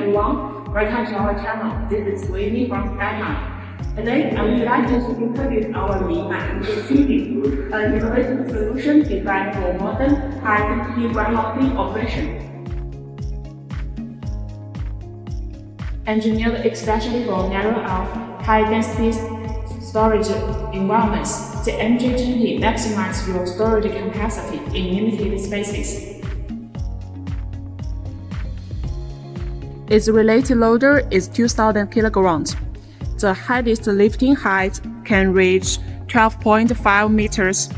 everyone, welcome to our channel. This is Sweeney from Denmark. Today, I'm delighted to introduce our MiMa MJ20, an innovative solution designed for modern, high-density warehousing operation. Engineered especially for narrow-out, high-density storage environments, the MJ20 maximizes your storage capacity in limited spaces. Its related loader is 2,000 kilograms. The highest lifting height can reach 12.5 meters,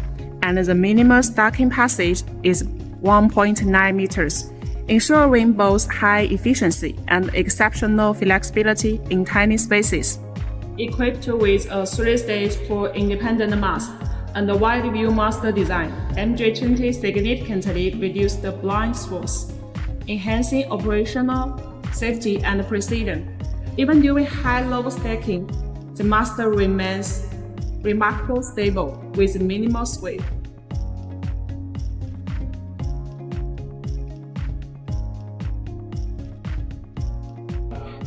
and the minimum stacking passage is 1.9 meters, ensuring both high efficiency and exceptional flexibility in tiny spaces. Equipped with a 3-stage full independent mast and a wide-view master design, MJ20 significantly reduced the blind spots, enhancing operational safety and precision. Even during high-load stacking, the master remains remarkably stable with minimal sway.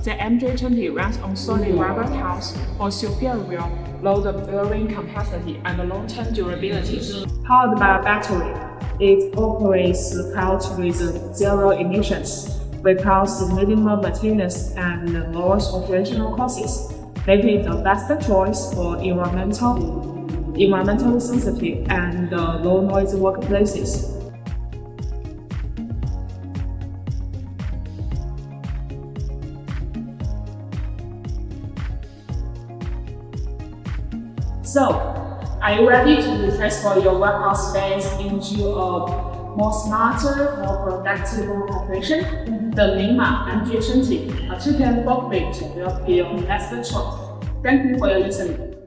The MJ20 runs on solid rubber tiles for superior load-bearing capacity and long-term durability. Powered by a battery, it operates cars with zero emissions, requires minimal maintenance and lowers operational costs, making it the best choice for environmentally sensitive and low-noise workplaces. So, are you ready to transform your warehouse space into a more smarter, more productive operation? The MiMa MJ20, a 2-ton forklift will be your next choice. Thank you for your listening.